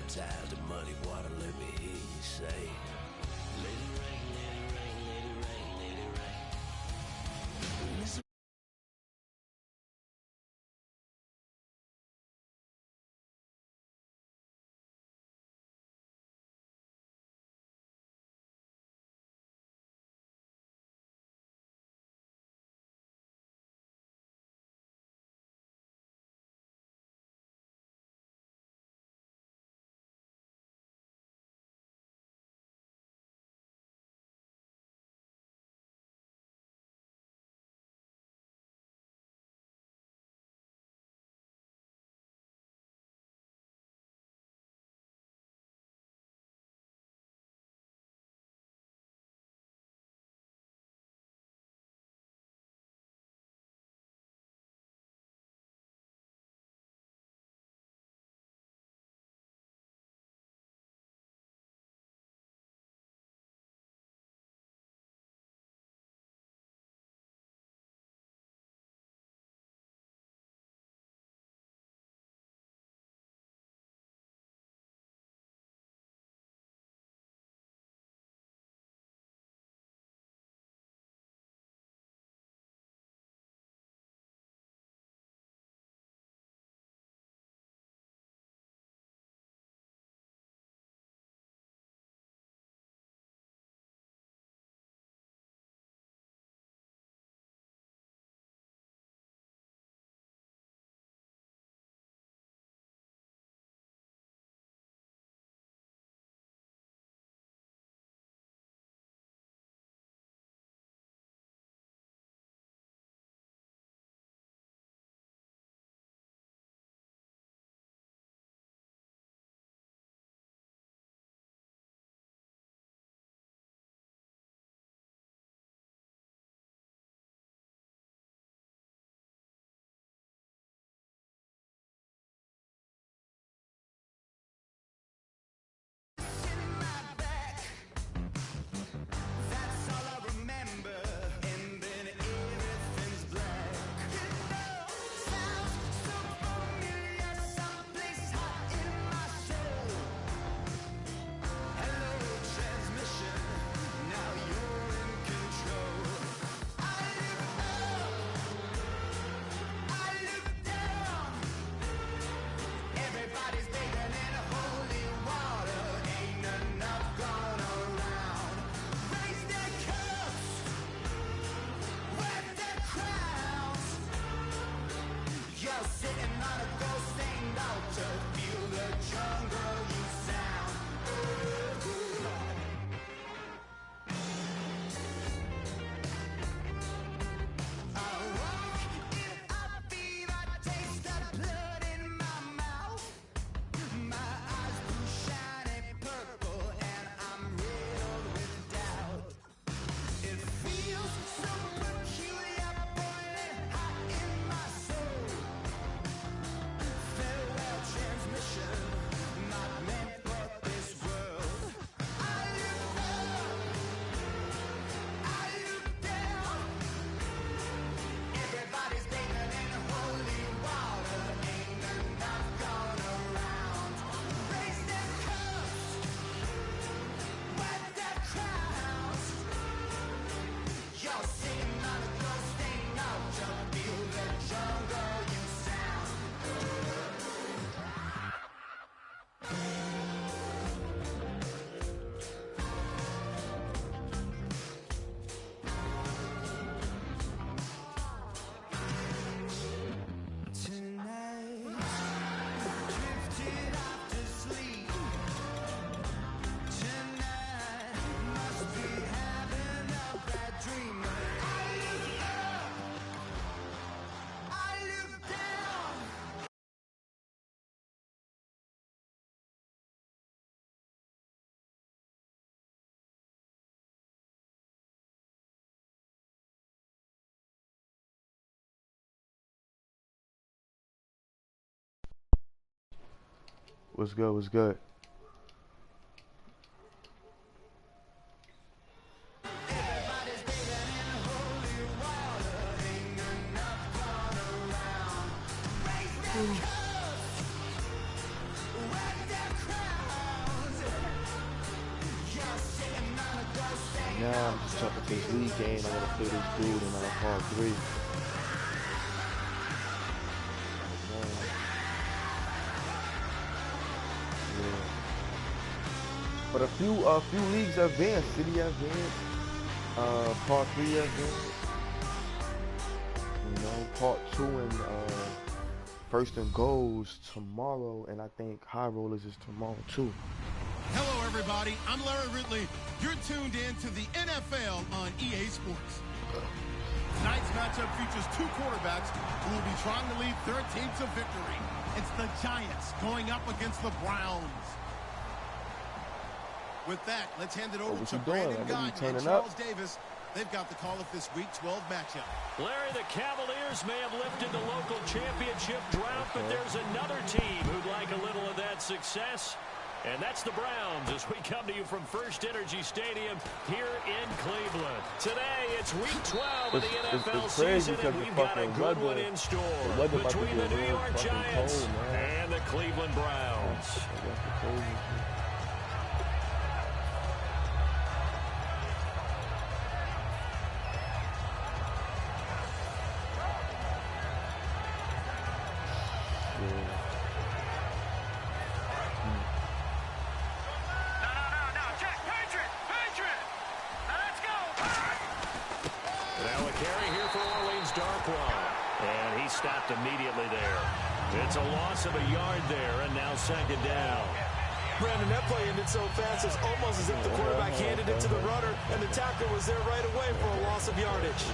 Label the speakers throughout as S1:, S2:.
S1: baptized in muddy water, let me hear you say, let it rain, let it rain, let it rain, let it rain. Listen.
S2: What's good? What's good? league game. I gotta play this dude in part 3. Yeah. But a few leagues advanced. City advanced. Part 3 advanced. You know, part 2 and first and goals tomorrow, and I think high rollers is tomorrow too.
S3: Hello, everybody. I'm Larry Ridley. You're tuned in to the NFL on EA Sports. Tonight's matchup features two quarterbacks who will be trying to lead their team to victory. It's the Giants going up against the Browns. With that, let's hand it over to Brandon Gaudin and Charles Davis. They've got the call of this Week 12 matchup.
S4: Larry, the Cavaliers may have lifted the local championship drought, but there's another team who'd like a little of that success. And that's the Browns as we come to you from First Energy Stadium here in Cleveland. Today, it's Week 12 of the NFL season, and we've got a good one in store between the New York Giants and the Cleveland Browns. And he stopped immediately there. It's a loss of a yard there, and now second down.
S5: Brandon, that play ended so fast, it's almost as if the quarterback handed it to the runner, and the tackler was there right away for a loss of yardage.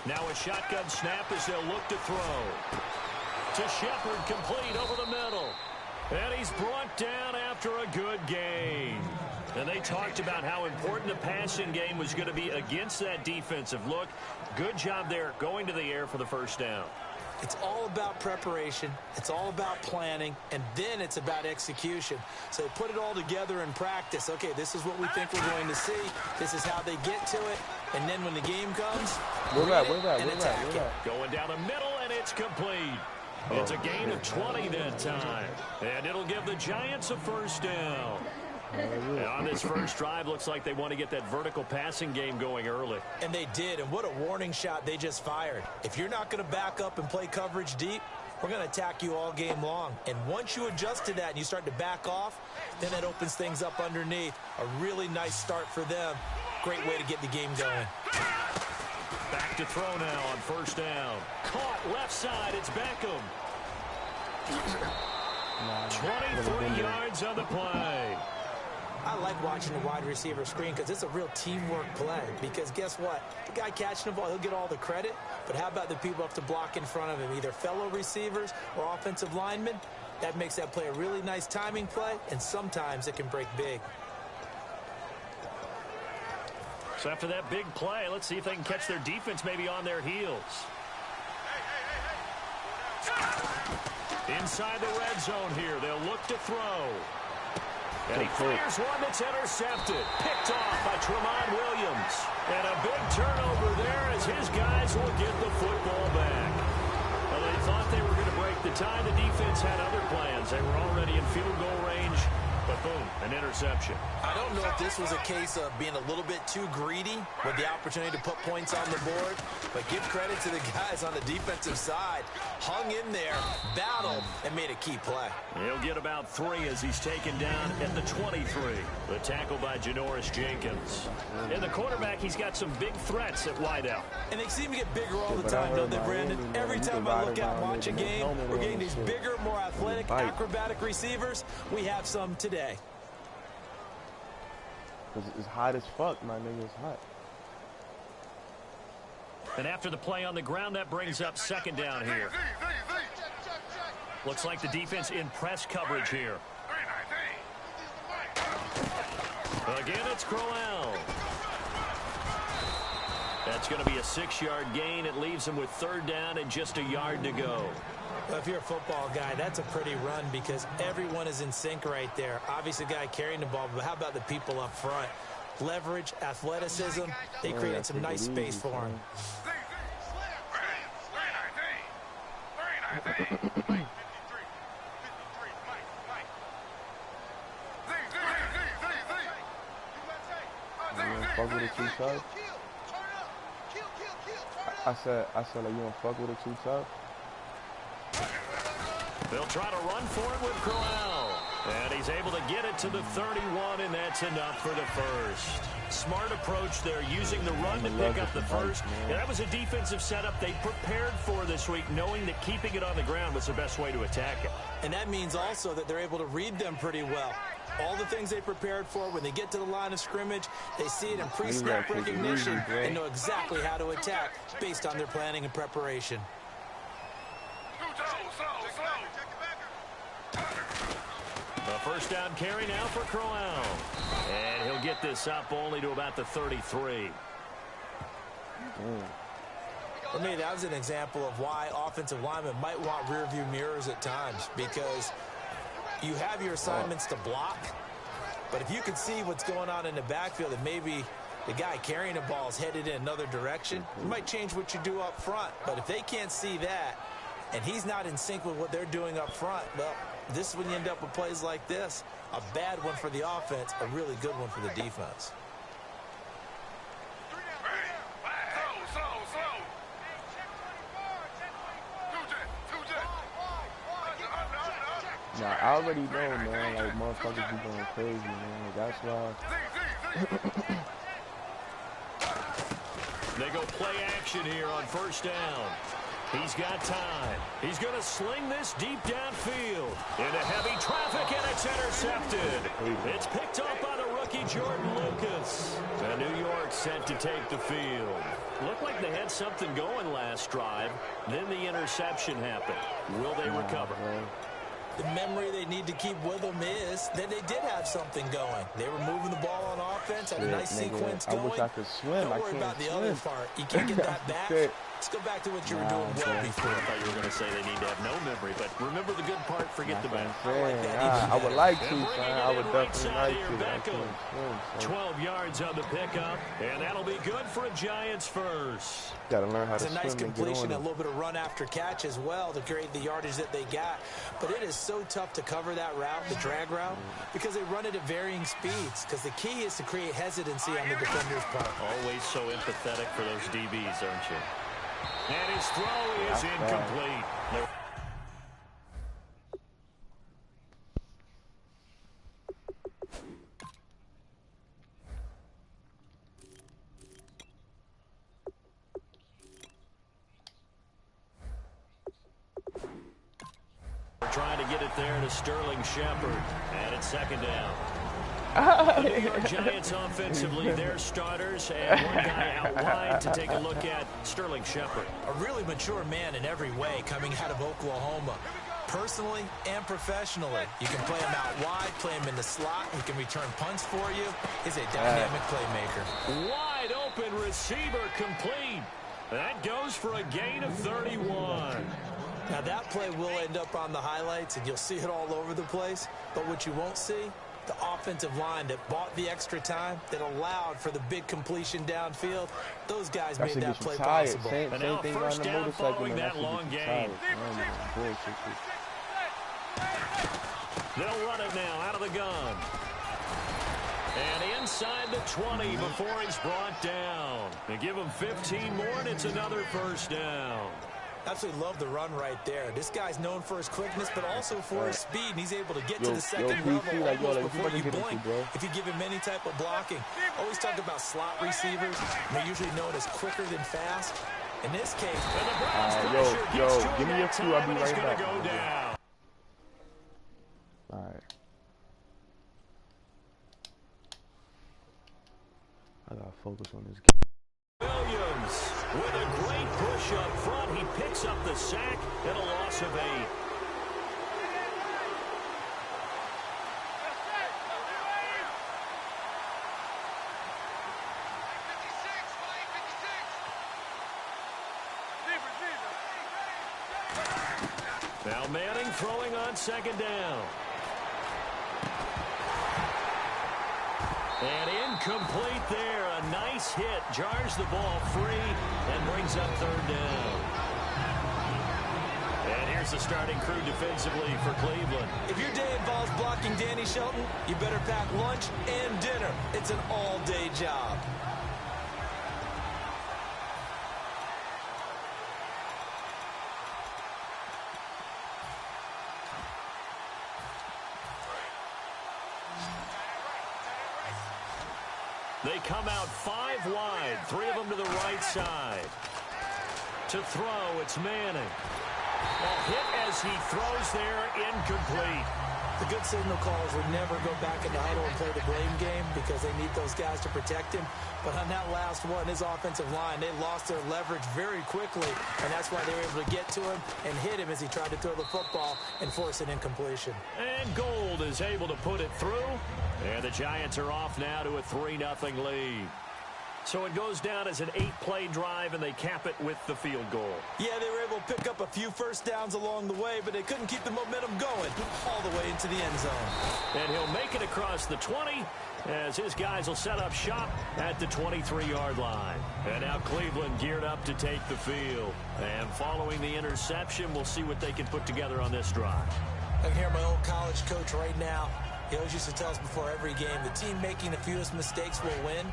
S4: Now a shotgun snap as they'll look to throw. To Shepard, complete over the middle. And he's brought down after a good gain. And they talked about how important the passing game was going to be against that defensive look. Good job there going to the air for the first down.
S5: It's all about preparation. It's all about planning. And then it's about execution. So put it all together in practice. Okay, this is what we think we're going to see. This is how they get to it. And then when the game comes, attack it.
S4: Going down the middle, and it's complete. It's a gain of 20 that time. And it'll give the Giants a first down. And on this first drive, looks like they want to get that vertical passing game going early.
S5: And they did, and what a warning shot they just fired. If you're not going to back up and play coverage deep, we're going to attack you all game long. And once you adjust to that and you start to back off, then that opens things up underneath. A really nice start for them. Great way to get the game going.
S4: Back to throw now on first down. Caught left side, it's Beckham. 23 yards on the play.
S5: I like watching the wide receiver screen because it's a real teamwork play. Because guess what? The guy catching the ball, he'll get all the credit. But how about the people who have to block in front of him, either fellow receivers or offensive linemen? That makes that play a really nice timing play, and sometimes it can break big.
S4: So after that big play, let's see if they can catch their defense maybe on their heels. Inside the red zone here, they'll look to throw. And he fires one that's intercepted. Picked off by Tramon Williams. And a big turnover there as his guys will get the football back. Well, they thought they were going to break the tie. The defense had other plans. They were already in field goal range. But boom, an interception.
S5: I don't know if this was a case of being a little bit too greedy with the opportunity to put points on the board, but give credit to the guys on the defensive side. Hung in there, battled, and made a key play.
S4: He'll get about 3 as he's taken down at the 23. The tackle by Janoris Jenkins. And the quarterback, he's got some big threats at wideout.
S5: And they seem to get bigger all the time, don't they, Brandon? Every time I look out and watch a game, we're getting these bigger, more athletic, acrobatic receivers. We have some today.
S2: Because it's hot as fuck, my nigga. It's hot.
S4: And after the play on the ground, that brings up second down here. Looks like the defense in press coverage here. Again, it's Crowell. That's going to be a 6-yard gain. It leaves him with 3rd down and just a yard to go.
S5: Well, if you're a football guy, that's a pretty run because everyone is in sync right there. Obviously, the guy carrying the ball, but how about the people up front? Leverage, athleticism, they created some nice space for him.
S2: Fuck with it too tough. I said like you don't fuck with it too tough.
S4: They'll try to run for it with Corral. And he's able to get it to the 31, and that's enough for the first. Smart approach there, using the run to pick up the first. Yeah, that was a defensive setup they prepared for this week, knowing that keeping it on the ground was the best way to attack it.
S5: And that means also that they're able to read them pretty well. All the things they prepared for, when they get to the line of scrimmage, they see it in pre-snap recognition and know exactly how to attack based on their planning and preparation.
S4: The first down carry now for Corral. And he'll get this up only to about the 33.
S5: For me, that was an example of why offensive linemen might want rear-view mirrors at times, because you have your assignments to block, but if you can see what's going on in the backfield and maybe the guy carrying the ball is headed in another direction, it might change what you do up front. But if they can't see that and he's not in sync with what they're doing up front, well, this is when you end up with plays like this. A bad one for the offense, a really good one for the defense.
S2: Nah, I already know, man, like, motherfuckers be going crazy, man. That's why.
S4: They go play action here on first down. He's got time. He's going to sling this deep downfield into heavy traffic, and it's intercepted. It's picked up by the rookie Jordan Lucas. And New York set to take the field. Looked like they had something going last drive. Then the interception happened. Will they recover?
S5: The memory they need to keep with them is that they did have something going. They were moving the ball on offense, had a nice sequence going.
S2: I wish I could swim.
S5: Don't worry about the other part. You can't get that back. Let's go back to what you were doing well before.
S4: I thought you were going to say they need to have no memory, but remember the good part, forget the bad.
S2: I would like to, son. I would definitely like to.
S4: 12 yards on the pickup, and that'll be good for a Giants first.
S2: Got to learn how to swim.
S5: It's a nice completion, a little bit of run after catch as well to create the yardage that they got. But it is so tough to cover that route, the drag route, because they run it at varying speeds. Because the key is to create hesitancy on the defender's part.
S4: Always so empathetic for those DBs, aren't you? And his throw is incomplete. We're trying to get it there to Sterling Shepard, and it's second down. The New York Giants offensively, their starters, and one guy out wide to take a look at, Sterling Shepard.
S5: A really mature man in every way coming out of Oklahoma. Personally and professionally, you can play him out wide, play him in the slot. He can return punts for you. He's a dynamic playmaker.
S4: Wide open receiver complete. That goes for a gain of 31.
S5: Now that play will end up on the highlights, and you'll see it all over the place. But what you won't see, the offensive line that bought the extra time, that allowed for the big completion downfield, those guys made that play possible.
S4: And now first down following that long game. They'll run it now out of the gun. And inside the 20 before he's brought down. They give him 15 more, and it's another first down.
S5: Absolutely love the run right there. This guy's known for his quickness, but also for his speed, and he's able to get to the second level almost before you blink if you give him any type of blocking. Always talk about slot receivers. They're usually known as quicker than fast. In this case,
S2: give me a few. I'll be right back.
S4: Go down.
S2: All right. I gotta focus on this game.
S4: Williams with a great push up front. He picks up the sack and a loss of 8. Now Manning throwing on second down. And incomplete there. A nice hit. Jars the ball free and brings up third down. And here's the starting crew defensively for Cleveland.
S5: If your day involves blocking Danny Shelton, you better pack lunch and dinner. It's an all-day job.
S4: They come out 5 wide, 3 of them to the right side. To throw, it's Manning. A hit as he throws there, incomplete.
S5: The good signal callers would never go back in the huddle and play the blame game because they need those guys to protect him. But on that last one, his offensive line, they lost their leverage very quickly, and that's why they were able to get to him and hit him as he tried to throw the football and force an incompletion.
S4: And Gold is able to put it through, and the Giants are off now to a 3-0 lead. So it goes down as an 8-play drive, and they cap it with the field goal.
S5: Yeah, they were able to pick up a few first downs along the way, but they couldn't keep the momentum going all the way into the end zone.
S4: And he'll make it across the 20 as his guys will set up shop at the 23-yard line. And now Cleveland geared up to take the field. And following the interception, we'll see what they can put together on this drive.
S5: I can hear my old college coach right now. He always used to tell us before every game, the team making the fewest mistakes will win.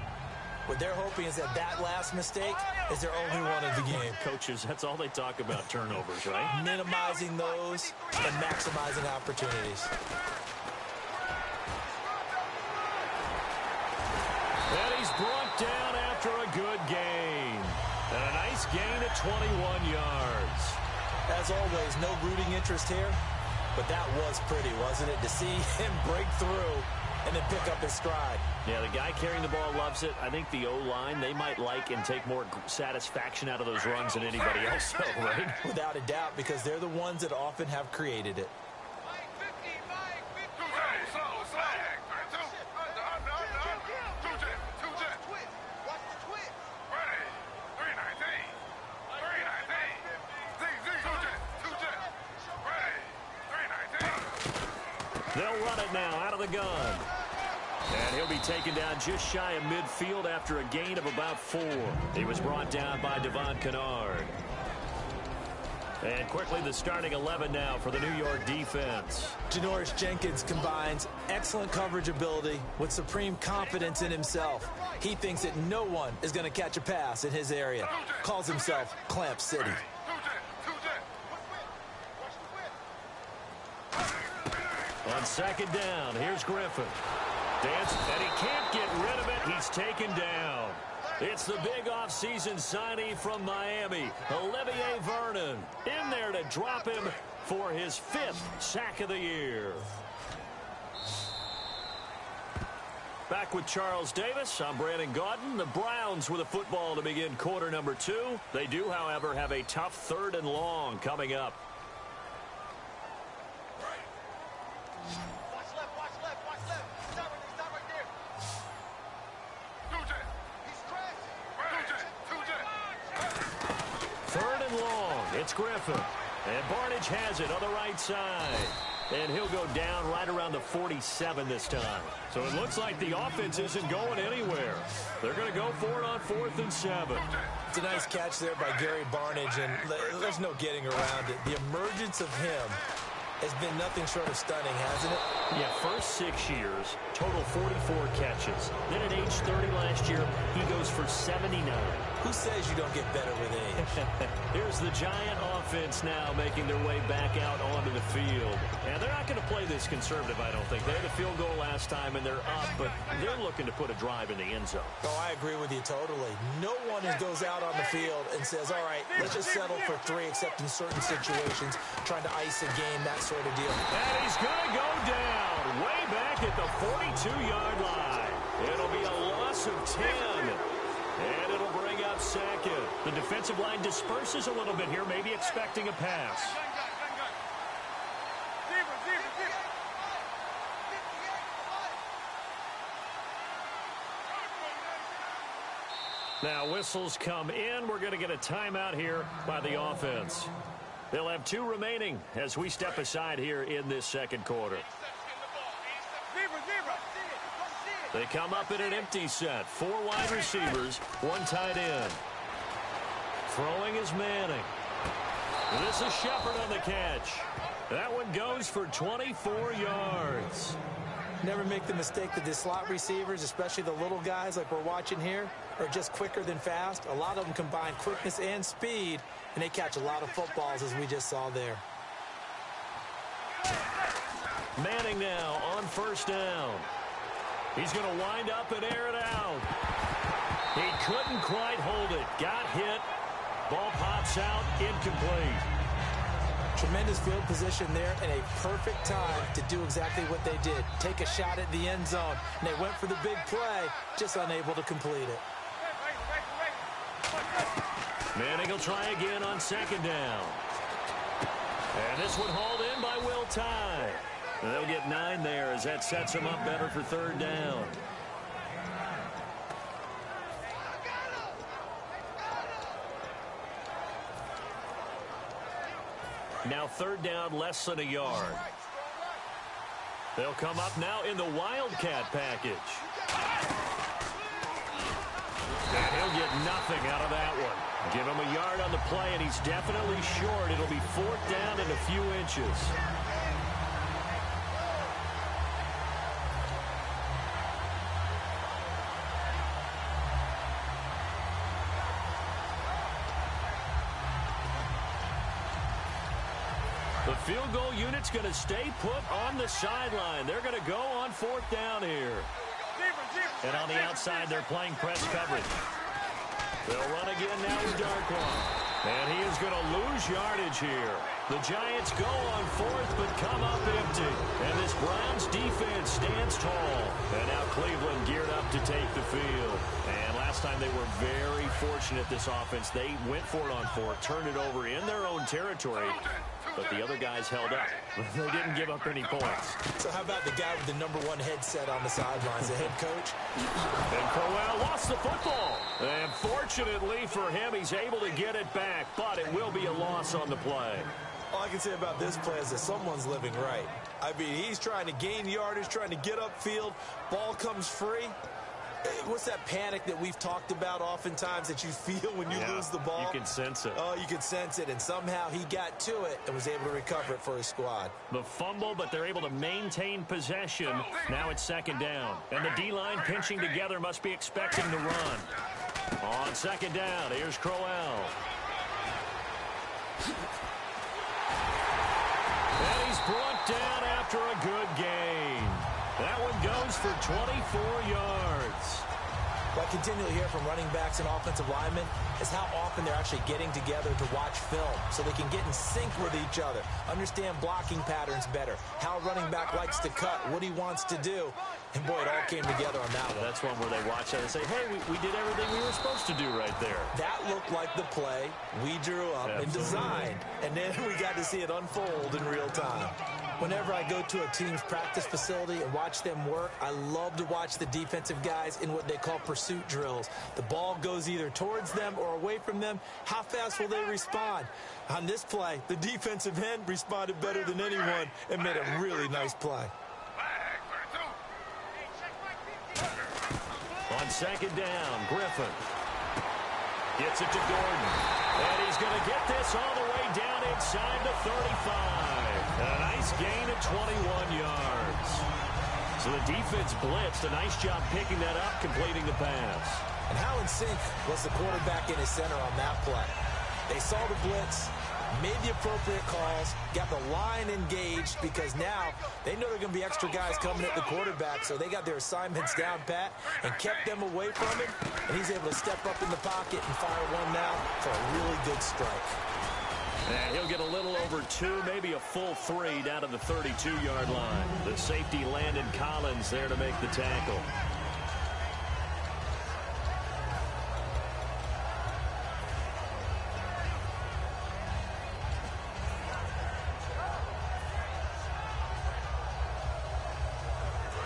S5: What they're hoping is that last mistake is their only one of the game.
S4: Coaches, that's all they talk about, turnovers, right?
S5: Minimizing those and maximizing opportunities.
S4: And he's brought down after a good gain. And a nice gain at 21 yards.
S5: As always, no rooting interest here, but that was pretty, wasn't it? To see him break through and then pick up his stride.
S4: Yeah, the guy carrying the ball loves it. I think the O-line, they might like and take more satisfaction out of those runs than anybody else, though, right?
S5: Without a doubt, because they're the ones that often have created it.
S4: They'll run it now out of the gun. And he'll be taken down just shy of midfield after a gain of about 4. He was brought down by Devon Kennard. And quickly the starting 11 now for the New York defense.
S5: Janoris Jenkins combines excellent coverage ability with supreme confidence in himself. He thinks that no one is going to catch a pass in his area. Calls himself Clamp City.
S4: On second down, here's Griffin. And he can't get rid of it. He's taken down. It's the big offseason signee from Miami, Olivier Vernon, in there to drop him for his 5th sack of the year. Back with Charles Davis, I'm Brandon Gaudin. The Browns with a football to begin quarter number 2. They do, however, have a tough 3rd and long coming up. It's Griffin. And Barnidge has it on the right side. And he'll go down right around the 47 this time. So it looks like the offense isn't going anywhere. They're going to go for it on 4th and 7.
S5: It's a nice catch there by Gary Barnidge, and there's no getting around it. The emergence of him has been nothing short of stunning, hasn't it?
S4: Yeah, first 6 years, total 44 catches. Then at age 30 last year, he goes for 79.
S5: Who says you don't get better with age?
S4: Here's the Giant offense now making their way back out onto the field. And they're not going to play this conservative, I don't think. They had a field goal last time, and they're up, but they're looking to put a drive in the end zone.
S5: Oh, I agree with you totally. No one goes out on the field and says, all right, let's just settle for 3, except in certain situations, trying to ice a game, that sort of deal.
S4: And he's going to go down way back at the 42-yard line. It'll be a loss of 10. And it'll bring up 2nd. The defensive line disperses a little bit here, maybe expecting a pass. Now whistles come in. We're going to get a timeout here by the offense. They'll have 2 remaining as we step aside here in this second quarter. They come up in an empty set. 4 wide receivers, 1 tight end. Throwing is Manning. And this is Shepard on the catch. That one goes for 24 yards.
S5: Never make the mistake that the slot receivers, especially the little guys like we're watching here, are just quicker than fast. A lot of them combine quickness and speed, and they catch a lot of footballs, as we just saw there.
S4: Manning now on first down. He's going to wind up and air it out. He couldn't quite hold it. Got hit. Ball pops out, incomplete.
S5: Tremendous field position there and a perfect time to do exactly what they did. Take a shot at the end zone. And they went for the big play, just unable to complete it.
S4: Manning will try again on second down. And this one hauled in by Will Tye. And they'll get 9 there as that sets them up better for third down. Now third down, less than a yard. They'll come up now in the Wildcat package. And he'll get nothing out of that one. Give him a yard on the play, and he's definitely short. It'll be 4th down and a few inches. The field goal unit's going to stay put on the sideline. They're going to go on 4th down here. And on the outside, they're playing press coverage. They'll run again now with Darkwa. And he is going to lose yardage here. The Giants go on 4th, but come up empty. And this Browns defense stands tall. And now Cleveland geared up to take the field. And last time they were very fortunate, this offense. They went for it on 4th, turned it over in their own territory. But the other guys held up. They didn't give up any points.
S5: So how about the guy with the #1 headset on the sidelines, the head coach?
S4: And Crowell lost the football. And fortunately for him, he's able to get it back. But it will be a loss on the play.
S5: All I can say about this play is that someone's living right. I mean, he's trying to gain yardage, trying to get upfield. Ball comes free. What's that panic that we've talked about oftentimes that you feel when you lose the ball?
S4: You can sense it.
S5: Oh, you can sense it. And somehow he got to it and was able to recover it for his squad.
S4: The fumble, but they're able to maintain possession. Now it's 2nd down. And the D-line pinching together must be expecting the run. On 2nd down, here's Crowell. And he's brought down after a good gain. That one goes for 24 yards.
S5: What I continually hear from running backs and offensive linemen is how often they're actually getting together to watch film so they can get in sync with each other, understand blocking patterns better, how a running back likes to cut, what he wants to do. And, boy, it all came together on that one.
S4: That's one where they watch that and say, hey, we did everything we were supposed to do right there.
S5: That looked like the play we drew up and designed, and then we got to see it unfold in real time. Whenever I go to a team's practice facility and watch them work, I love to watch the defensive guys in what they call pursuit drills. The ball goes either towards them or away from them. How fast will they respond? On this play, the defensive end responded better than anyone and made a really nice play.
S4: On 2nd down, Griffin gets it to Gordon. And he's going to get this all the way down inside the 35. A nice gain of 21 yards. So the defense blitzed. A nice job picking that up, completing the pass.
S5: And how in sync was the quarterback in his center on that play? They saw the blitz, made the appropriate calls, got the line engaged because now they know there are going to be extra guys coming at the quarterback, so they got their assignments down pat and kept them away from him, and he's able to step up in the pocket and fire one now for a really good strike.
S4: And he'll get a little over 2, maybe a full 3 down to the 32-yard line. The safety Landon Collins there to make the tackle.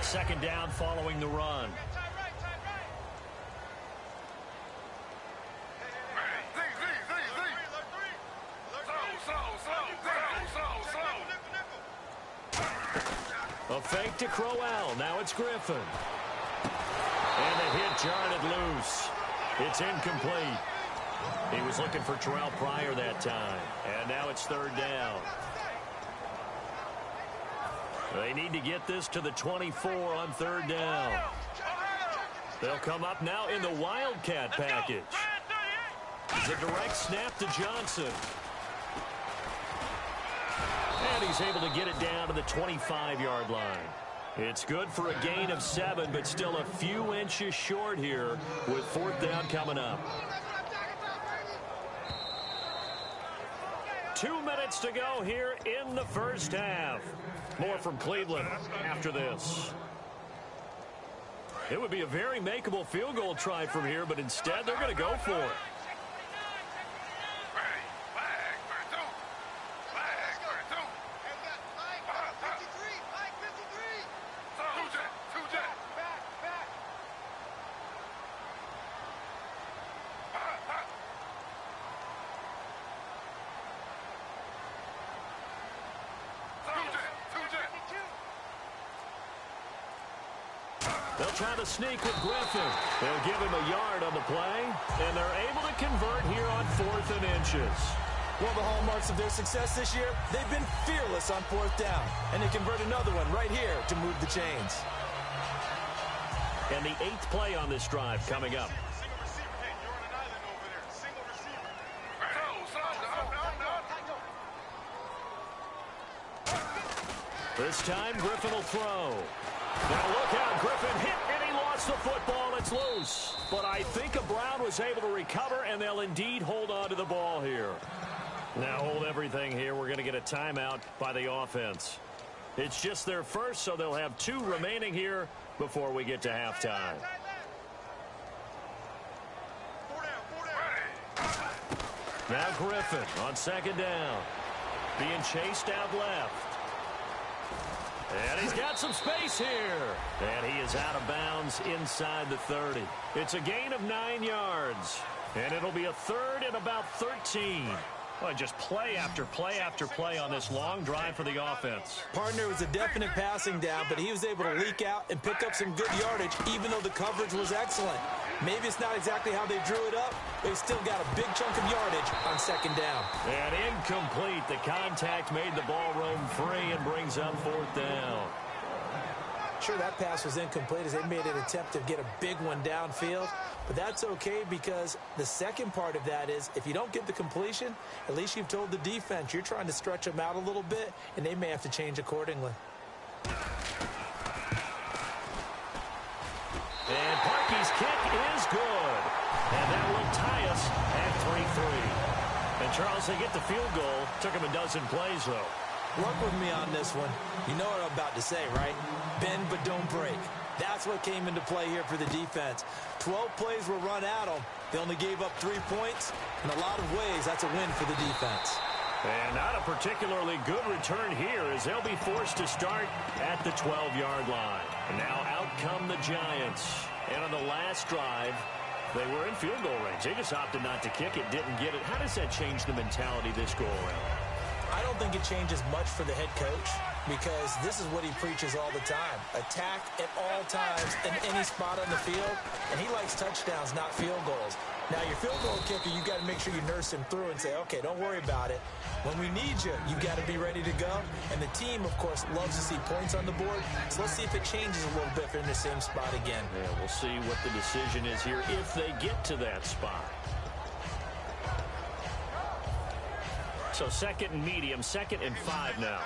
S4: Second down following the run. Crowell. Now it's Griffin. And the hit jarred it loose. It's incomplete. He was looking for Terrell Pryor that time. And now it's third down. They need to get this to the 24 on third down. They'll come up now in the Wildcat package. The direct snap to Johnson. And he's able to get it down to the 25-yard line. It's good for a gain of 7, but still a few inches short here with fourth down coming up. 2 minutes to go here in the first half. More from Cleveland after this. It would be a very makeable field goal try from here, but instead they're going to go for it. They'll try to sneak with Griffin. They'll give him a yard on the play, and they're able to convert here on 4th and inches.
S5: One of the hallmarks of their success this year, they've been fearless on 4th down, and they convert another one right here to move the chains.
S4: And the 8th play on this drive coming up. This time, Griffin will throw. Now look out, Griffin hit, and he lost the football. It's loose. But I think Brown was able to recover, and they'll indeed hold on to the ball here. Now hold everything here. We're going to get a timeout by the offense. It's just their first, so they'll have 2 remaining here before we get to halftime. Now Griffin on second down. Being chased out left. And he's got some space here. And he is out of bounds inside the 30. It's a gain of 9 yards. And it'll be a third and about 13. Well, just play after play after play on this long drive for the offense.
S5: Partner was a definite passing down, but he was able to leak out and pick up some good yardage, even though the coverage was excellent. Maybe it's not exactly how they drew it up, but he still got a big chunk of yardage on second down.
S4: And incomplete. The contact made the ball roam free and brings up 4th down.
S5: Sure, that pass was incomplete as they made an attempt to get a big one downfield. But that's okay because the second part of that is if you don't get the completion, at least you've told the defense you're trying to stretch them out a little bit, and they may have to change accordingly.
S4: And Parkey's kick is good. And that will tie us at 3-3. And, Charles, they get the field goal. Took him a dozen plays, though.
S5: Work with me on this one. You know what I'm about to say, right? Bend but don't break. That's what came into play here for the defense. 12 plays were run at them. They only gave up 3 points. In a lot of ways, that's a win for the defense.
S4: And not a particularly good return here as they'll be forced to start at the 12-yard line. And now out come the Giants. And on the last drive, they were in field goal range. They just opted not to kick it, didn't get it. How does that change the mentality this go-around?
S5: I don't think it changes much for the head coach because this is what he preaches all the time. Attack at all times in any spot on the field, and he likes touchdowns, not field goals. Now, your field goal kicker, you've got to make sure you nurse him through and say, okay, don't worry about it. When we need you, you've got to be ready to go. And the team, of course, loves to see points on the board. So let's see if it changes a little bit if they're in the same spot again.
S4: Yeah, we'll see what the decision is here if they get to that spot. So 2nd and medium, 2nd and 5 now.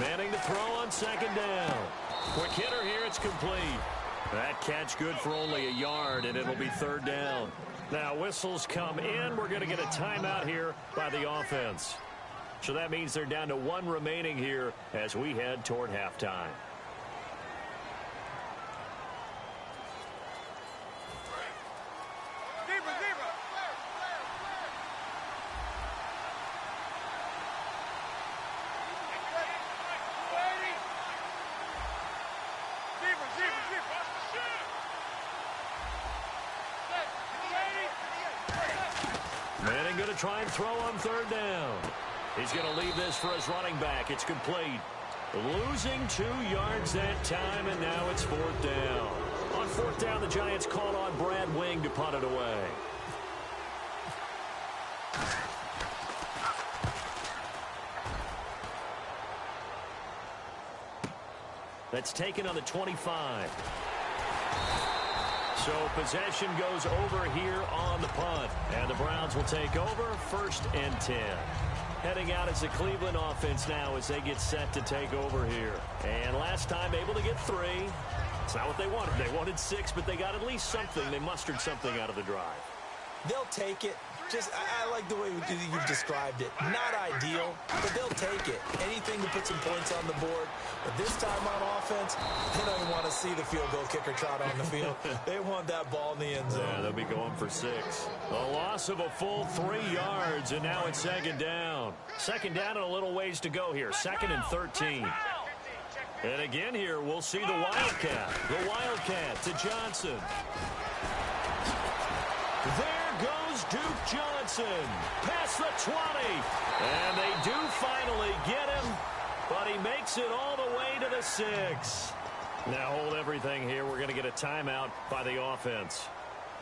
S4: Manning to throw on second down. Quick hitter here, it's complete. That catch good for only a yard, and it'll be 3rd down. Now whistles come in. We're going to get a timeout here by the offense. So that means they're down to 1 remaining here as we head toward halftime. Manning going to try and throw on 3rd down. He's going to leave this for his running back. It's complete. Losing 2 yards that time, and now it's 4th down. On 4th down, the Giants call on Brad Wing to punt it away. That's taken on the 25. So possession goes over here on the punt. And the Browns will take over 1st and 10. Heading out as the Cleveland offense now as they get set to take over here. And last time able to get 3. It's not what they wanted. They wanted 6, but they got at least something. They mustered something out of the drive.
S5: They'll take it. I like the way you've described it. Not ideal, but they'll take it. Anything to put some points on the board. But this time on offense, they don't even want to see the field goal kicker trot on the field. They want that ball in the end zone.
S4: Yeah, they'll be going for 6. A loss of a full 3 yards, and now it's 2nd down. 2nd down and a little ways to go here. 2nd and 13. And again here, we'll see the Wildcat. The Wildcat to Johnson. There goes Duke Johnson. Past the 20. And they do finally get him, but he makes it all the way to the 6. Now hold everything here. We're going to get a timeout by the offense.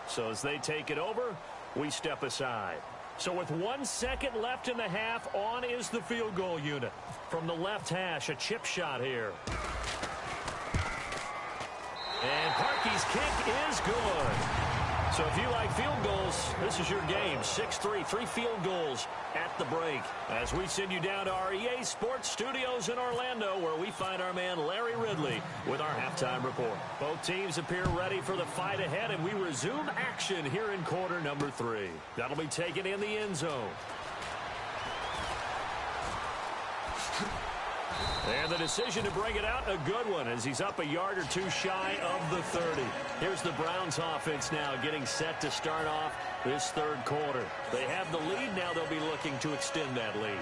S4: So as they take it over, we step aside. So with 1 second left in the half, on is the field goal unit. From the left hash, a chip shot here. And Parkey's kick is good. So if you like field goals, this is your game. 6-3, 3 field goals at the break. As we send you down to our EA Sports Studios in Orlando, where we find our man Larry Ridley with our halftime report. Both teams appear ready for the fight ahead, and we resume action here in quarter number 3. That'll be taken in the end zone. And the decision to bring it out, a good one, as he's up a yard or 2 shy of the 30. Here's the Browns offense now getting set to start off this 3rd quarter. They have the lead. Now they'll be looking to extend that lead.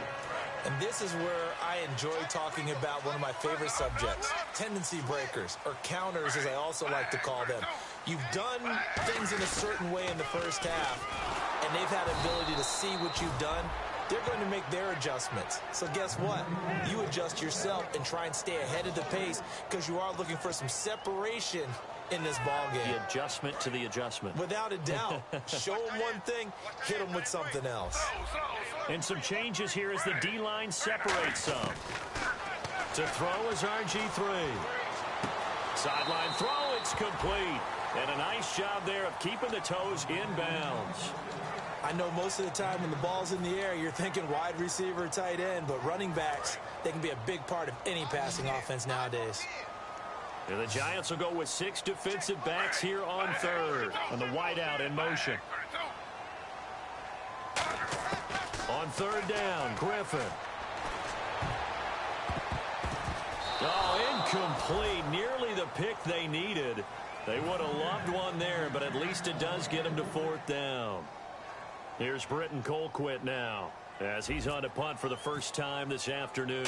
S5: And this is where I enjoy talking about one of my favorite subjects, tendency breakers, or counters as I also like to call them. You've done things in a certain way in the first half, and they've had the ability to see what you've done. They're going to make their adjustments. So guess what? You adjust yourself and try and stay ahead of the pace because you are looking for some separation in this ball game.
S4: The adjustment to the adjustment.
S5: Without a doubt. Show them one thing, hit them with something else.
S4: And some changes here as the D-line separates some. To throw is RG3. Sideline throw, it's complete. And a nice job there of keeping the toes in bounds.
S5: I know most of the time when the ball's in the air, you're thinking wide receiver, tight end, but running backs, they can be a big part of any passing offense nowadays.
S4: And the Giants will go with 6 defensive backs here on 3rd. And the wideout in motion. On 3rd down, Griffin. Oh, incomplete. Nearly the pick they needed. They would have loved one there, but at least it does get them to 4th down. Here's Britton Colquitt now, as he's on to punt for the first time this afternoon.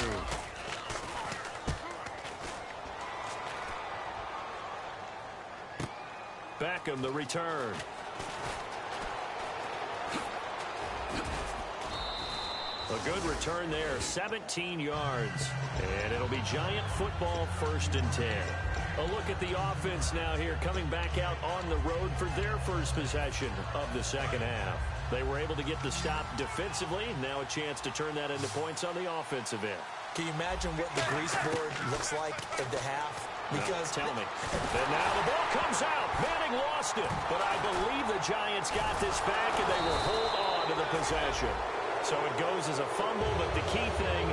S4: Beckham, the return. A good return there, 17 yards. And it'll be Giant football 1st and 10. A look at the offense now here, coming back out on the road for their first possession of the 2nd half. They were able to get the stop defensively. Now a chance to turn that into points on the offensive end.
S5: Can you imagine what the grease board looks like at the half? Because
S4: tell me. And now the ball comes out. Manning lost it. But I believe the Giants got this back, and they will hold on to the possession. So it goes as a fumble, but the key thing,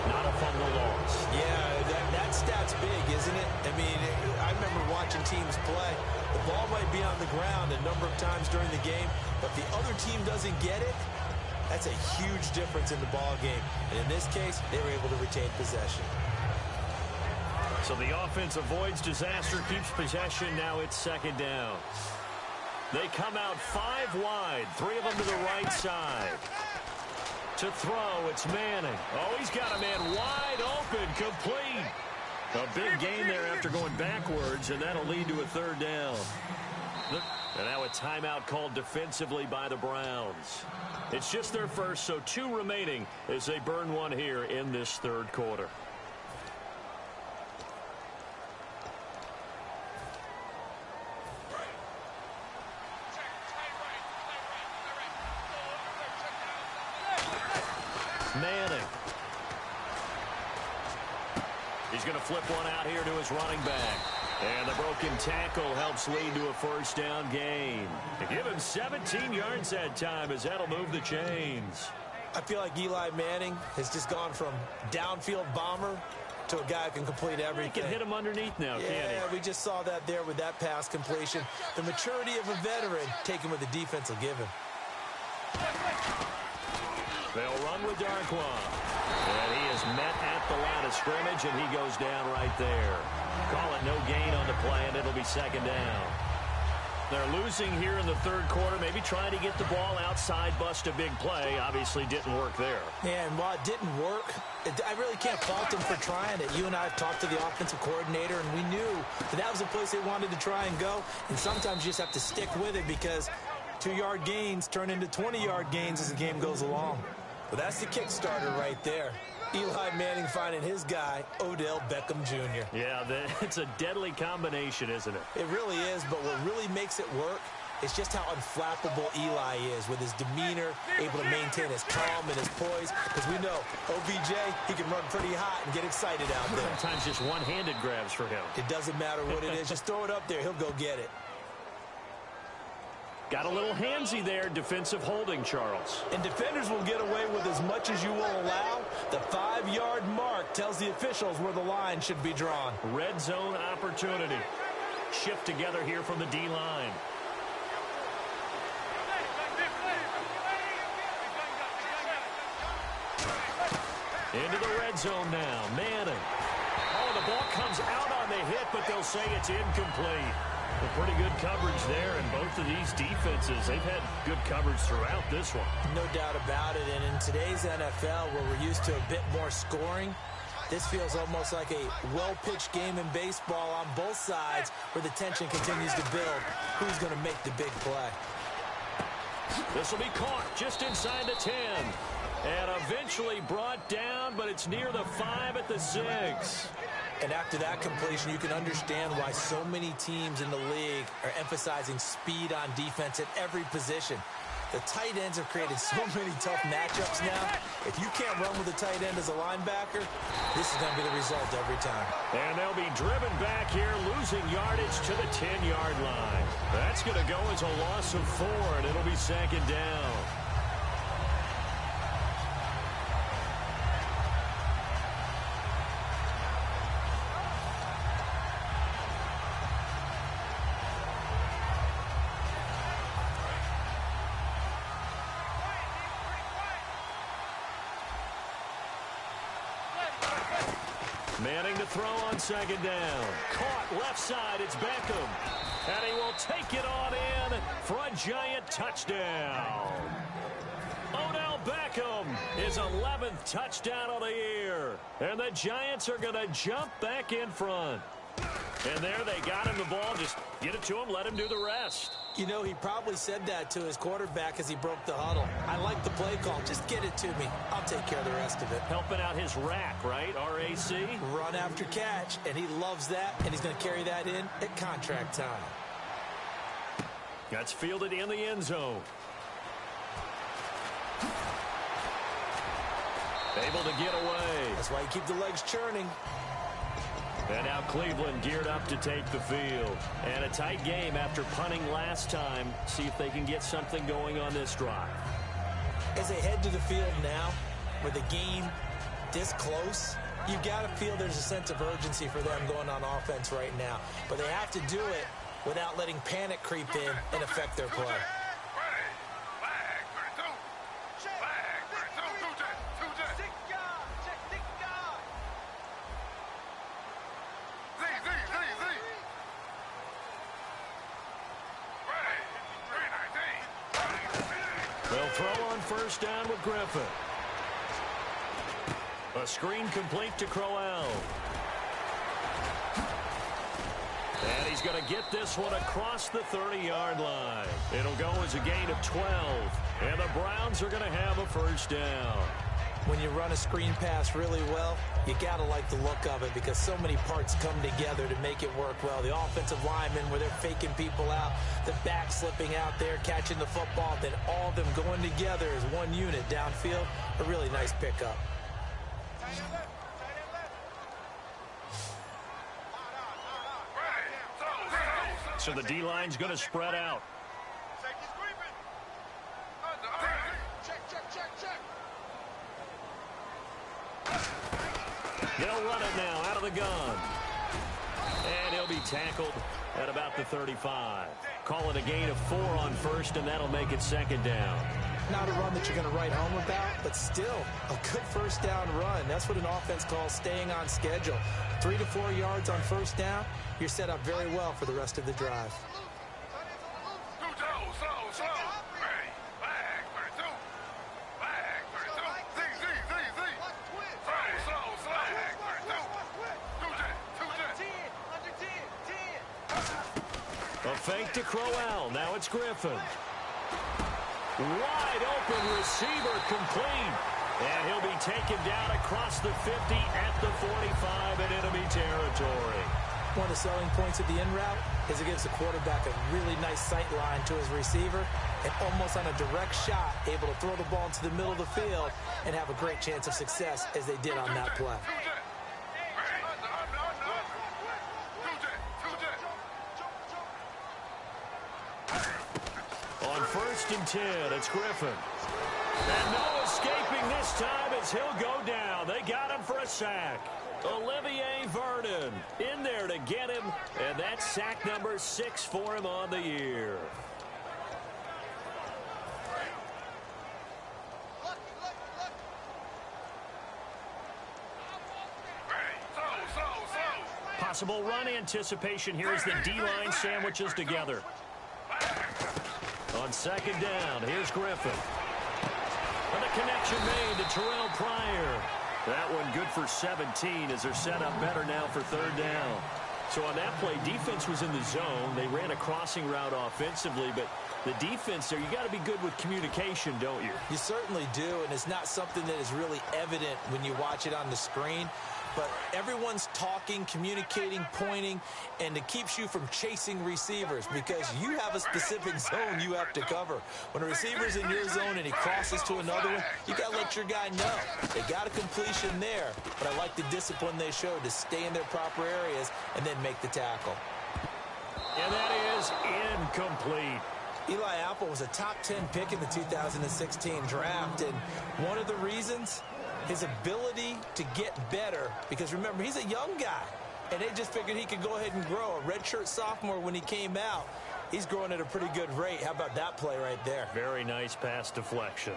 S4: not a fumble loss.
S5: Yeah, that stat's big, isn't it? I mean, I remember watching teams play. The ball might be on the ground a number of times during the game, but the other team doesn't get it. That's a huge difference in the ball game. And in this case, they were able to retain possession.
S4: So the offense avoids disaster, keeps possession. Now it's 2nd down. They come out 5 wide, 3 of them to the right side. To throw, it's Manning. Oh, he's got a man wide open, complete. A big gain there after going backwards, and that'll lead to a 3rd down. And now a timeout called defensively by the Browns. It's just their first, so 2 remaining as they burn one here in this third quarter. Manning. He's going to flip one out here to his running back. And the broken tackle helps lead to a first down gain. To give him 17 yards that time as that'll move the chains.
S5: I feel like Eli Manning has just gone from downfield bomber to a guy who can complete everything.
S4: He can hit him underneath now, can't he?
S5: Yeah, we just saw that there with that pass completion. The maturity of a veteran taken with the defense will give him.
S4: They'll run with Darkwa. And he is met at the line of scrimmage, and he goes down right there. Call it no gain on the play, and it'll be second down. They're losing here in the third quarter, maybe trying to get the ball outside, bust a big play. Obviously didn't work there.
S5: Yeah, and while it didn't work, I really can't fault him for trying it. You and I have talked to the offensive coordinator, and we knew that was the place they wanted to try and go. And sometimes you just have to stick with it because 2-yard gains turn into 20-yard gains as the game goes along. But that's the kickstarter right there. Eli Manning finding his guy, Odell Beckham Jr.
S4: Yeah, it's a deadly combination, isn't it?
S5: It really is, but what really makes it work is just how unflappable Eli is with his demeanor, able to maintain his calm and his poise. Because we know, OBJ, he can run pretty hot and get excited out there.
S4: Sometimes just one-handed grabs for him.
S5: It doesn't matter what it is. Just throw it up there. He'll go get it.
S4: Got a little handsy there, defensive holding, Charles.
S5: And defenders will get away with as much as you will allow. The 5-yard mark tells the officials where the line should be drawn.
S4: Red zone opportunity. Shift together here from the D-line. Into the red zone now. Manning. Oh, the ball comes out on the hit, but they'll say it's incomplete. Pretty good coverage there, and both of these defenses, they've had good coverage throughout this one.
S5: No doubt about it, and in today's NFL, where we're used to a bit more scoring, this feels almost like a well-pitched game in baseball on both sides where the tension continues to build. Who's going to make the big play?
S4: This will be caught just inside the 10. And eventually brought down, but it's near the 5 at the 6.
S5: And after that completion, you can understand why so many teams in the league are emphasizing speed on defense at every position. The tight ends have created so many tough matchups now. If you can't run with a tight end as a linebacker, this is going to be the result every time.
S4: And they'll be driven back here, losing yardage to the 10-yard line. That's going to go as a loss of 4, and it'll be second down. Manning to throw on second down. Caught left side. It's Beckham. And he will take it on in for a giant touchdown. Odell Beckham, his 11th touchdown of the year. And the Giants are going to jump back in front. And there they got him the ball. Just get it to him. Let him do the rest.
S5: You know, he probably said that to his quarterback as he broke the huddle. I like the play call. Just get it to me. I'll take care of the rest of it.
S4: Helping out his rack, right? RAC.
S5: Run after catch, and he loves that, and he's going to carry that in at contract time.
S4: That's fielded in the end zone. Able to get away.
S5: That's why you keep the legs churning.
S4: And now Cleveland geared up to take the field. And a tight game after punting last time. See if they can get something going on this drive.
S5: As they head to the field now, with the game this close, you've got to feel there's a sense of urgency for them going on offense right now. But they have to do it without letting panic creep in and affect their play.
S4: They'll throw on first down with Griffin. A screen complete to Crowell. And he's going to get this one across the 30-yard line. It'll go as a gain of 12. And the Browns are going to have a first down.
S5: When you run a screen pass really well, you got to like the look of it because so many parts come together to make it work well. The offensive linemen where they're faking people out, the back slipping out there, catching the football, then all of them going together as one unit downfield. A really nice pickup.
S4: So the D-line's going to spread out. They'll run it now out of the gun. And he'll be tackled at about the 35. Call it a gain of 4 on first, and that'll make it second down.
S5: Not a run that you're going to write home about, but still a good first down run. That's what an offense calls staying on schedule. 3 to 4 yards on first down, you're set up very well for the rest of the drive.
S4: A fake to Crowell. Now it's Griffin. Wide open receiver complete. And he'll be taken down across the 50 at the 45 in enemy territory.
S5: One of the selling points of the in route is it gives the quarterback a really nice sight line to his receiver and almost on a direct shot able to throw the ball into the middle of the field and have a great chance of success as they did on that play.
S4: On 1st and 10, it's Griffin. And no escaping this time as he'll go down. They got him for a sack. Olivier Vernon in there to get him, and that's sack number 6 for him on the year. Possible run anticipation here as the D-line sandwiches together. On 2nd down, here's Griffin. And the connection made to Terrell Pryor. That one good for 17 as they're set up better now for 3rd down. So on that play, defense was in the zone. They ran a crossing route offensively, but the defense there, you got to be good with communication, don't you?
S5: You certainly do, and it's not something that is really evident when you watch it on the screen. But everyone's talking, communicating, pointing, and it keeps you from chasing receivers because you have a specific zone you have to cover. When a receiver's in your zone and he crosses to another one, you got to let your guy know. They got a completion there, but I like the discipline they showed to stay in their proper areas and then make the tackle.
S4: And that is incomplete.
S5: Eli Apple was a top 10 pick in the 2016 draft, and one of the reasons, his ability to get better, because remember, he's a young guy, and they just figured he could go ahead and grow. A redshirt sophomore when he came out, he's growing at a pretty good rate. How about that play right there?
S4: Very nice pass deflection.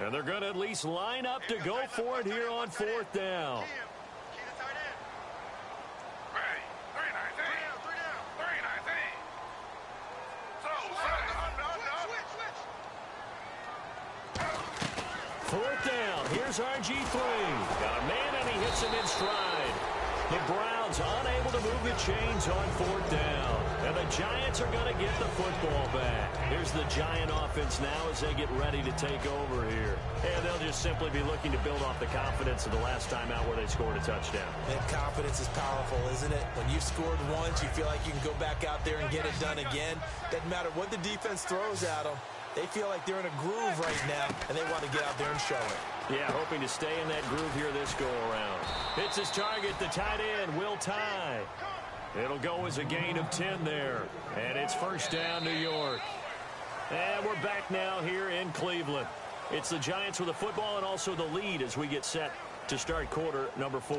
S4: And they're going to at least line up to go for it here on 4th down. Here's RG3. Got a man, and he hits him in stride. The Browns unable to move the chains on 4th down. And the Giants are going to get the football back. Here's the Giant offense now as they get ready to take over here. And they'll just simply be looking to build off the confidence of the last time out where they scored a touchdown.
S5: And confidence is powerful, isn't it? When you've scored once, you feel like you can go back out there and get it done again. Doesn't matter what the defense throws at them. They feel like they're in a groove right now, and they want to get out there and show it.
S4: Yeah, hoping to stay in that groove here this go-around. Hits his target, the tight end, Will Tye. It'll go as a gain of 10 there. And it's 1st down, New York. And we're back now here in Cleveland. It's the Giants with the football and also the lead as we get set to start quarter number 4.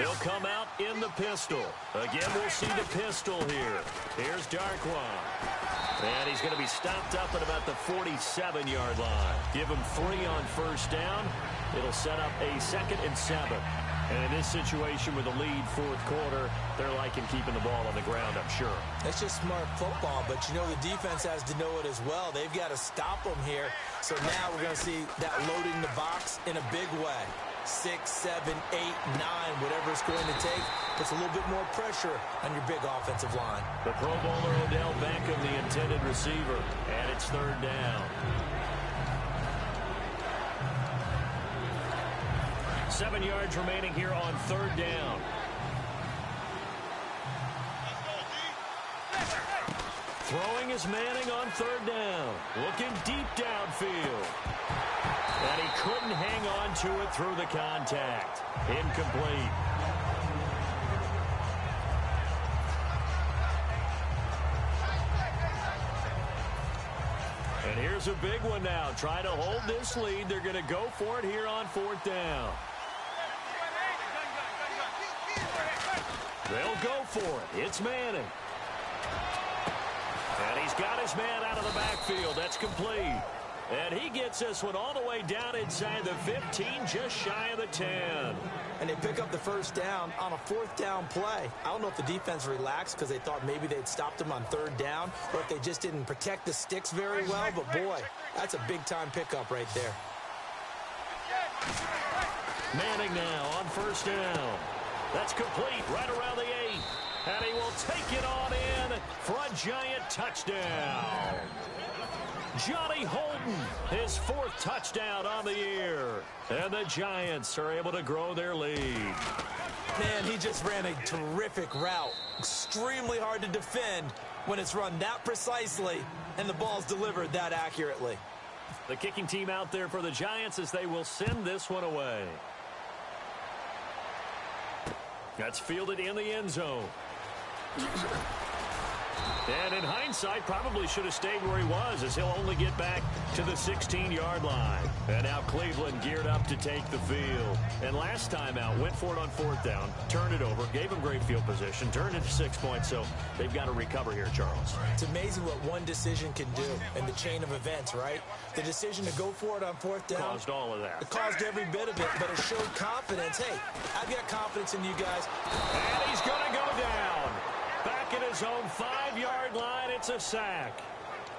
S4: He'll come out in the pistol. Again, we'll see the pistol here. Here's Darkwa. And he's going to be stopped up at about the 47-yard line. Give him 3 on first down. It'll set up a 2nd and 7. And in this situation with a lead fourth quarter, they're liking keeping the ball on the ground, I'm sure.
S5: That's just smart football, but you know the defense has to know it as well. They've got to stop them here. So now we're going to see that loading the box in a big way. 6, 7, 8, 9, whatever it's going to take, puts a little bit more pressure on your big offensive line.
S4: The Pro Bowler Odell Beckham, the intended receiver, and it's 3rd down. 7 yards remaining here on 3rd down. Throwing is Manning on 3rd down. Looking deep downfield. And he couldn't hang on to it through the contact. Incomplete. And here's a big one now. Trying to hold this lead. They're going to go for it here on 4th down. They'll go for it. It's Manning. And he's got his man out of the backfield. That's complete. And he gets this one all the way down inside the 15, just shy of the 10.
S5: And they pick up the first down on a 4th down play. I don't know if the defense relaxed because they thought maybe they'd stopped them on 3rd down, or if they just didn't protect the sticks very well. But, boy, that's a big-time pickup right there.
S4: Manning now on first down. That's complete right around the 8. And he will take it on in for a giant touchdown. Johnny Holden, his 4th touchdown on the year. And the Giants are able to grow their lead.
S5: Man, he just ran a terrific route. Extremely hard to defend when it's run that precisely and the ball's delivered that accurately.
S4: The kicking team out there for the Giants as they will send this one away. That's fielded in the end zone. And in hindsight, probably should have stayed where he was, as he'll only get back to the 16-yard line. And now Cleveland geared up to take the field. And last time out, went for it on 4th down, turned it over, gave him great field position, turned it to 6 points, so they've got to recover here, Charles.
S5: It's amazing what one decision can do in the chain of events, right? The decision to go for it on 4th down.
S4: Caused all of that.
S5: It caused every bit of it, but it showed confidence. Hey, I've got confidence in you guys.
S4: And he's going to go down. Back at his own 5-yard line, it's a sack.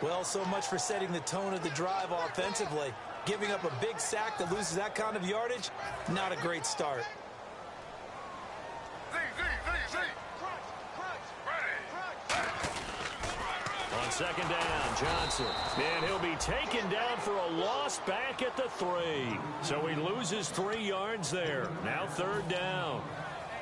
S5: Well, so much for setting the tone of the drive offensively. Giving up a big sack that loses that kind of yardage, not a great start.
S4: On 2nd down, Johnson. And he'll be taken down for a loss back at the 3. So he loses 3 yards there. Now 3rd down.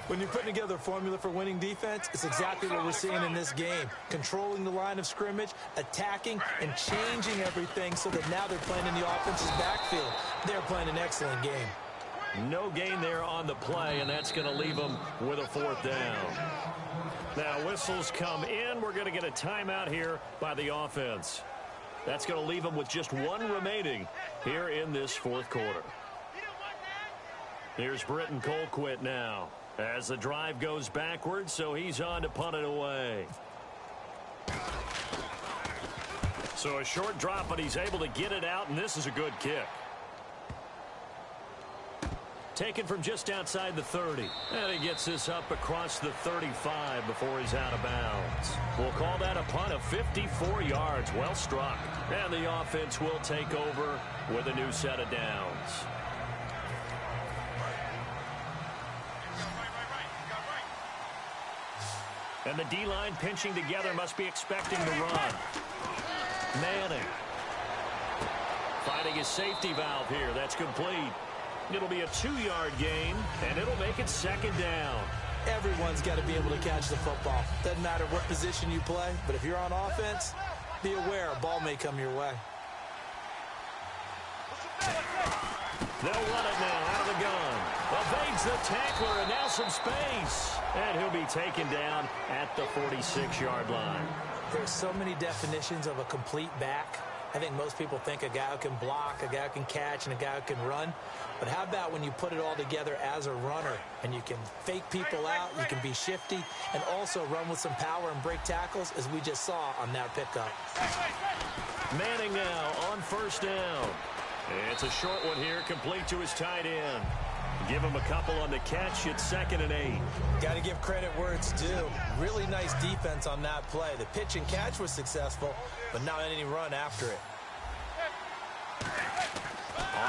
S5: When you're putting together a formula for winning defense, it's exactly what we're seeing in this game. Controlling the line of scrimmage, attacking, and changing everything so that now they're playing in the offense's backfield. They're playing an excellent game.
S4: No gain there on the play, and that's going to leave them with a 4th down. Now whistles come in. We're going to get a timeout here by the offense. That's going to leave them with just 1 remaining here in this 4th quarter. Here's Britton Colquitt now, as the drive goes backwards, so he's on to punt it away. So a short drop, but he's able to get it out, and this is a good kick. Taken from just outside the 30. And he gets this up across the 35 before he's out of bounds. We'll call that a punt of 54 yards. Well struck. And the offense will take over with a new set of downs. And the D-line pinching together, must be expecting the run. Manning finding his safety valve here. That's complete. It'll be a 2-yard gain, and it'll make it 2nd down.
S5: Everyone's got to be able to catch the football. Doesn't matter what position you play, but if you're on offense, be aware a ball may come your way.
S4: They'll run it now out of the gun. Evades the tackler, and now some space. And he'll be taken down at the 46-yard line.
S5: There's so many definitions of a complete back. I think most people think a guy who can block, a guy who can catch, and a guy who can run. But how about when you put it all together as a runner and you can fake people out, you can be shifty, and also run with some power and break tackles, as we just saw on that pickup.
S4: Manning now on first down. It's a short one here, complete to his tight end. Give him a couple on the catch. It's 2nd and 8.
S5: Got to give credit where it's due. Really nice defense on that play. The pitch and catch was successful, but not any run after it.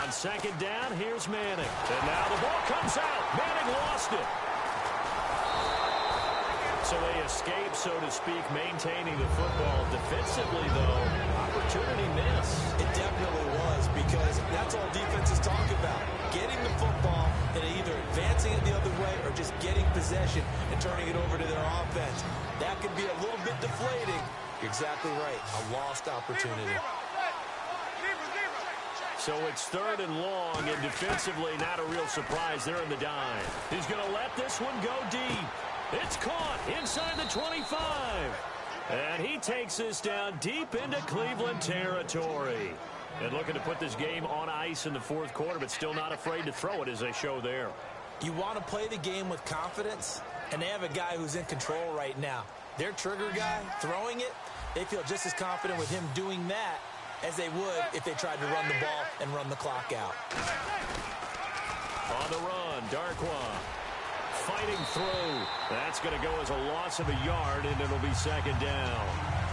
S4: On 2nd down, here's Manning. And now the ball comes out. Manning lost it. So they escape, so to speak, maintaining the football. Defensively, though, opportunity miss.
S5: It definitely was, because that's all defenses talk about. Getting the football and either advancing it the other way or just getting possession and turning it over to their offense. That could be a little bit deflating. You're exactly right. A lost opportunity.
S4: So it's 3rd and long, and defensively, not a real surprise. They're in the dime. He's going to let this one go deep. It's caught inside the 25. And he takes this down deep into Cleveland territory. And looking to put this game on ice in the 4th quarter, but still not afraid to throw it, as they show there.
S5: You want to play the game with confidence, and they have a guy who's in control right now. Their trigger guy, throwing it, they feel just as confident with him doing that as they would if they tried to run the ball and run the clock out.
S4: On the run, Darkwa fighting through. That's going to go as a loss of a yard, and it'll be 2nd down.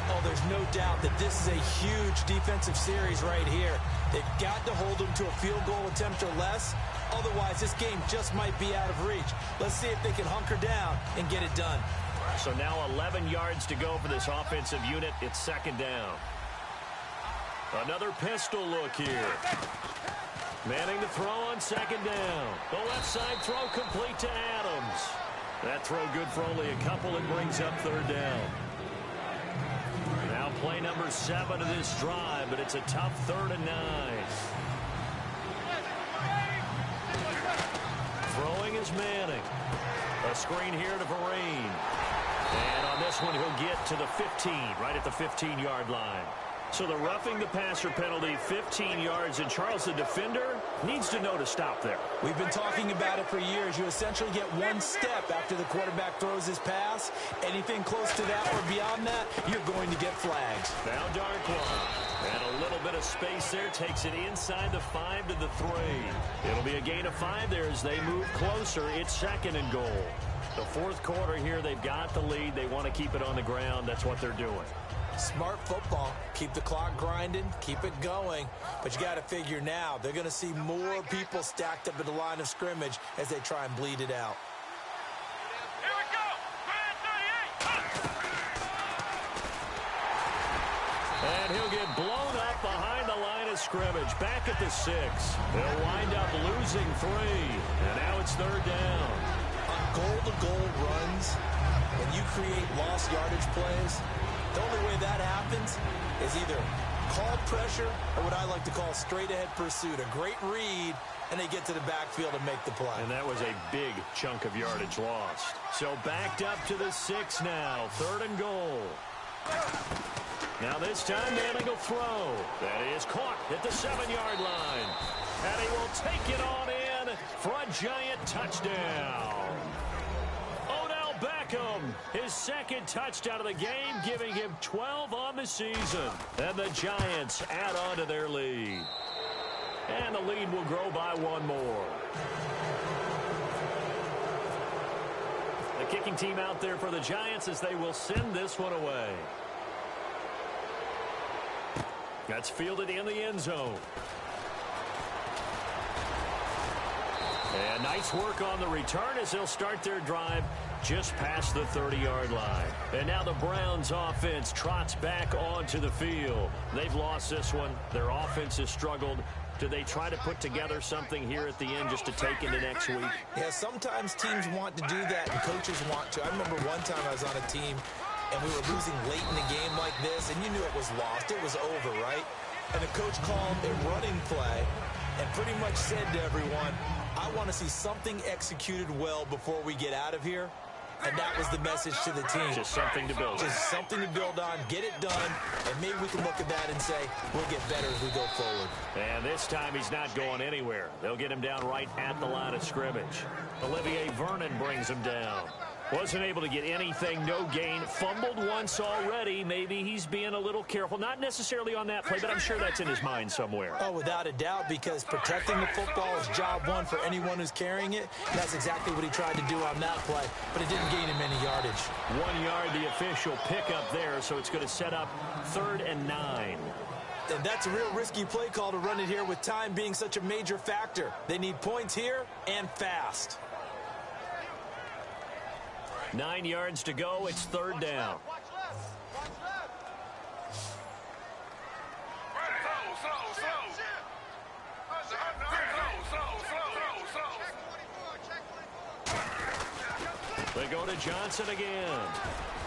S5: Oh, there's no doubt that this is a huge defensive series right here. They've got to hold them to a field goal attempt or less. Otherwise, this game just might be out of reach. Let's see if they can hunker down and get it done.
S4: So now 11 yards to go for this offensive unit. It's 2nd down. Another pistol look here. Manning to throw on 2nd down. The left side throw complete to Adams. That throw good for only a couple. It brings up 3rd down. Now play number 7 of this drive, but it's a tough 3rd and 9. Throwing is Manning. A screen here to Vereen. And on this one, he'll get to the 15, right at the 15-yard line. So the roughing the passer penalty, 15 yards, and Charles, the defender, needs to know to stop there.
S5: We've been talking about it for years. You essentially get one step after the quarterback throws his pass. Anything close to that or beyond that, you're going to get flags.
S4: Now Darkwa, and a little bit of space there, takes it inside the 5 to the 3. It'll be a gain of 5 there as they move closer. It's 2nd and goal. The 4th quarter here, they've got the lead. They want to keep it on the ground. That's what they're doing.
S5: Smart football. Keep the clock grinding. Keep it going. But you got to figure now, they're going to see more people stacked up at the line of scrimmage as they try and bleed it out.
S6: Here we go. 38.
S4: And he'll get blown up behind the line of scrimmage. Back at the 6. They'll wind up losing 3. And now it's 3rd down.
S5: On goal-to-goal runs, when you create lost yardage plays, the only way that happens is either called pressure or what I like to call straight-ahead pursuit. A great read, and they get to the backfield and make the play.
S4: And that was a big chunk of yardage lost. So backed up to the 6 now. 3rd and goal. Now this time, Manning will throw. That is caught at the 7-yard line. And he will take it on in for a giant touchdown. Beckham, his 2nd touchdown of the game, giving him 12 on the season. And the Giants add on to their lead. And the lead will grow by 1 more. The kicking team out there for the Giants as they will send this one away. That's fielded in the end zone. And nice work on the return as they'll start their drive just past the 30-yard line. And now the Browns offense trots back onto the field. They've lost this one. Their offense has struggled. Do they try to put together something here at the end just to take into next week?
S5: Yeah, sometimes teams want to do that and coaches want to. I remember one time I was on a team and we were losing late in the game like this, and you knew it was lost. It was over, right? And the coach called a running play and pretty much said to everyone, I want to see something executed well before we get out of here. And that was the message to the team.
S4: Just something to build on.
S5: Just something to build on, get it done, and maybe we can look at that and say, we'll get better as we go forward.
S4: And this time he's not going anywhere. They'll get him down right at the line of scrimmage. Olivier Vernon brings him down. Wasn't able to get anything, no gain. Fumbled once already. Maybe he's being a little careful. Not necessarily on that play, but I'm sure that's in his mind somewhere.
S5: Oh, without a doubt, because protecting the football is job one for anyone who's carrying it. That's exactly what he tried to do on that play, but it didn't gain him any yardage.
S4: 1 yard, the official pickup there, so it's going to set up 3rd and 9.
S5: And that's a real risky play call to run it here with time being such a major factor. They need points here and fast.
S4: 9 yards to go. It's 3rd down. They go to Johnson again.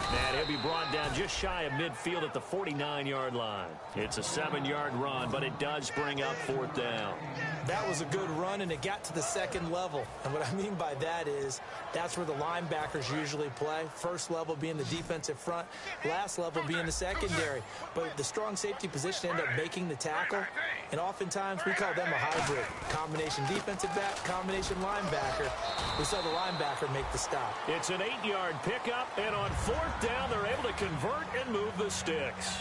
S4: And he'll be brought down just shy of midfield at the 49-yard line. It's a 7-yard run, but it does bring up 4th down.
S5: That was a good run, and it got to the 2nd level. And what I mean by that is that's where the linebackers usually play. First level being the defensive front, last level being the secondary. But the strong safety position ended up making the tackle, and oftentimes we call them a hybrid. Combination defensive back, combination linebacker. We saw the linebacker make the stop.
S4: It's an 8-yard pickup, and on 4th down, they're able to convert and move the sticks.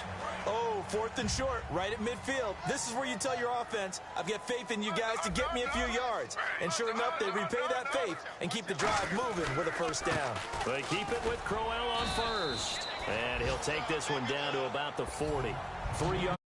S5: Oh, 4th and short, right at midfield. This is where you tell your offense, I've got faith in you guys to get me a few yards. And sure enough, they repay that faith and keep the drive moving with a 1st down.
S4: They keep it with Crowell on 1st. And he'll take this one down to about the 40. 3 yards.